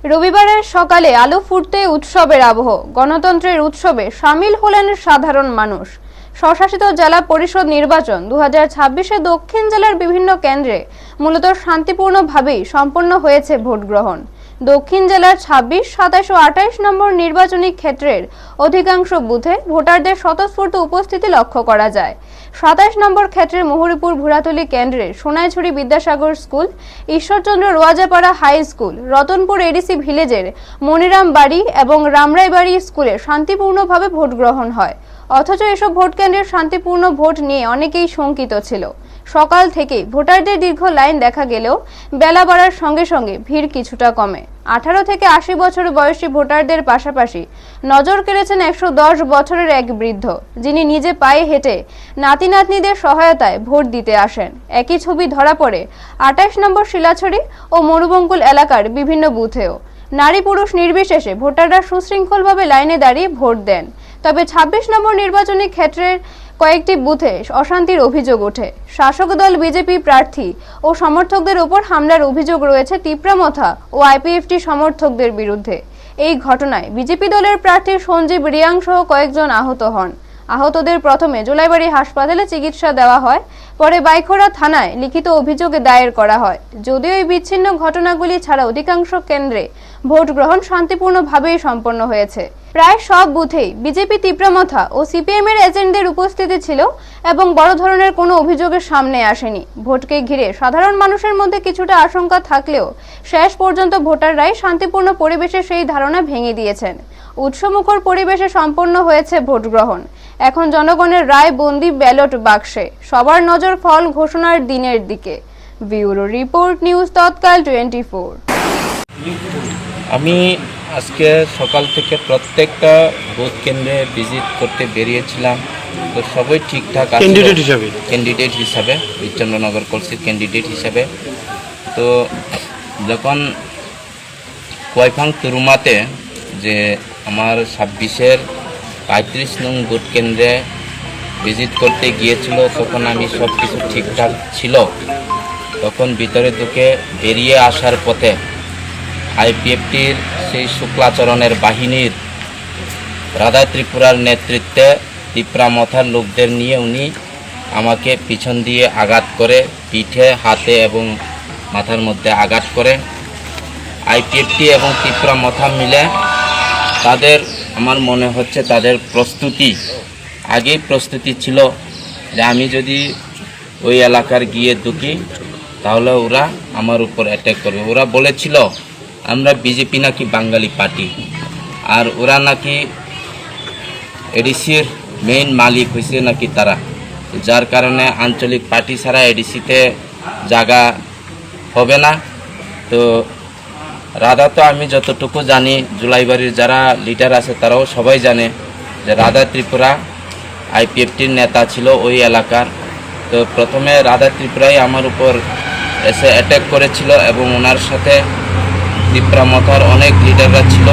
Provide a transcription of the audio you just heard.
রবিবারের সকালে আলো ফুটতে উৎসবের আবহ। গণতন্ত্রের উৎসবে সামিল হলেন সাধারণ মানুষ। স্বশাসিত জেলা পরিষদ নির্বাচন 2026-এ দক্ষিণ জেলার বিভিন্ন কেন্দ্রে মূলত শান্তিপূর্ণভাবেই সম্পন্ন হয়েছে ভোট গ্রহণ। দক্ষিণ জেলার 26, 27 ও 28 নম্বর নির্বাচনী ক্ষেত্রের অধিকাংশ বুথে ভোটারদের স্বতঃস্ফূর্ত উপস্থিতি লক্ষ্য করা যায়। 27 নম্বর ক্ষেত্রের মুহুরীপুর ভুরাতলী কেন্দ্রের Sonaichhari Vidyasagar school, Ishwarchandra Roajapara high school, Ratanpur ADC ভিলেজের মনিরাম বাড়ি এবং রামরাইবাড়ি স্কুলে শান্তিপূর্ণভাবে ভোট গ্রহণ হয়। অথচ এসব ভোট কেন্দ্রের শান্তিপূর্ণ ভোট নিয়ে অনেকেই শঙ্কিত ছিল। সকাল থেকে ভোটারদের দীর্ঘ লাইন দেখা গেলেও বেলা বাড়ার সঙ্গে সঙ্গে ভিড় কিছুটা কমে। 18 থেকে 80 বছর বয়সী ভোটারদের পাশাপাশি নজর কেড়েছেন 110 বছরের এক বৃদ্ধ, যিনি নিজে পায়ে হেঁটে নাতি নাতনিদের সহায়তায় ভোট দিতে আসেন। একই ছবি ধরা পড়ে 28 নম্বর শিলাছড়ি ও মরুবঙ্কুল এলাকার বিভিন্ন বুথেও। নারী পুরুষ নির্বিশেষে ভোটাররা সুশৃঙ্খলভাবে লাইনে দাঁড়িয়ে ভোট দেন। তবে 26 নম্বর নির্বাচনী ক্ষেত্রের কয়েকটি বুথে অশান্তির অভিযোগ ওঠে। শাসক দল বিজেপি প্রার্থী ও সমর্থকদের উপর হামলার অভিযোগ রয়েছে তিপ্রামথা ও আইপিএফটি সমর্থকদের বিরুদ্ধে। এই ঘটনায় বিজেপি দলের প্রার্থী সঞ্জীব রিয়াং সহ কয়েকজন আহত হন। আহতদের প্রথমে জোলাইবাড়ি হাসপাতালে চিকিৎসা দেওয়া হয়, পরে বাইখোড়া থানায় লিখিত অভিযোগ দায়ের করা হয়। যদিও এই বিচ্ছিন্ন ঘটনাগুলি ছাড়া অধিকাংশ কেন্দ্রে ভোট গ্রহণ শান্তিপূর্ণভাবেই সম্পন্ন হয়েছে। প্রায় সব বুথেই বিজেপি তিপ্রামথা ও সিপিএম এর এজেন্টদের উপস্থিতি ছিল এবং বড় ধরনের কোনো অভিযোগের সামনে আসেনি। ভোটকে ঘিরে সাধারণ মানুষের মধ্যে কিছুটা আশঙ্কা থাকলেও শেষ পর্যন্ত ভোটাররাই শান্তিপূর্ণ পরিবেশে সেই ধারণা ভেঙে দিয়েছেন। উৎসমুখর পরিবেশে সম্পন্ন হয়েছে ভোট গ্রহণ। এখন জনগণের রায় বন্দি ব্যালট বাক্সে। সবার নজর ফল ঘোষণার দিনের দিকে। ব্যুরো রিপোর্ট, নিউজ তৎকাল 24। আমি আজকে সকাল থেকে প্রত্যেকটা ভোট কেন্দ্রে ভিজিট করতে বেরিয়েছিলাম, তো সবই ঠিকঠাক আছে। ক্যান্ডিডেট হিসাবে বিচন্দ্রনগর কলসির ক্যান্ডিডেট হিসাবে তো যখন কয়ফাং তুরুমাতে যে আমার 26-এর 35 নং ভোট কেন্দ্রে ভিজিট করতে গিয়েছিল, তখন আমি সব কিছু ঠিকঠাক ছিল। তখন ভিতরে ঢুকে বেরিয়ে আসার পথে আইপিএফটির সেই শুক্লাচরণের বাহিনীর রাধা ত্রিপুরার নেতৃত্বে তিপ্রামথার লোকদের নিয়ে উনি আমাকে পিছন দিয়ে আঘাত করে, পিঠে, হাতে এবং মাথার মধ্যে আঘাত করে। আইপিএফটি এবং তিপ্রামথা মিলে তাদের, আমার মনে হচ্ছে তাদের আগেই প্রস্তুতি ছিল যে আমি যদি ওই এলাকার গিয়ে ঢুকি তাহলে ওরা আমার উপর অ্যাটাক করবে। ওরা বলেছিল আমরা বিজেপি নাকি বাঙালি পার্টি, আর ওরা নাকি এডিসির মেইন মালিক হয়েছে নাকি তারা, যার কারণে আঞ্চলিক পার্টি ছাড়া এডিসিতে জায়গা হবে না। তো রাধা, তো আমি যতটুকু জানি, জুলাইবাড়ির যারা লিডার আছে তারাও সবাই জানে যে রাধা ত্রিপুরা আইপিএফটির নেতা ছিল ওই এলাকার। তো প্রথমে রাধা ত্রিপুরাই আমার উপর এসে অ্যাটাক করেছিল এবং ওনার সাথে তিপ্রামথার অনেক লিডাররা ছিল।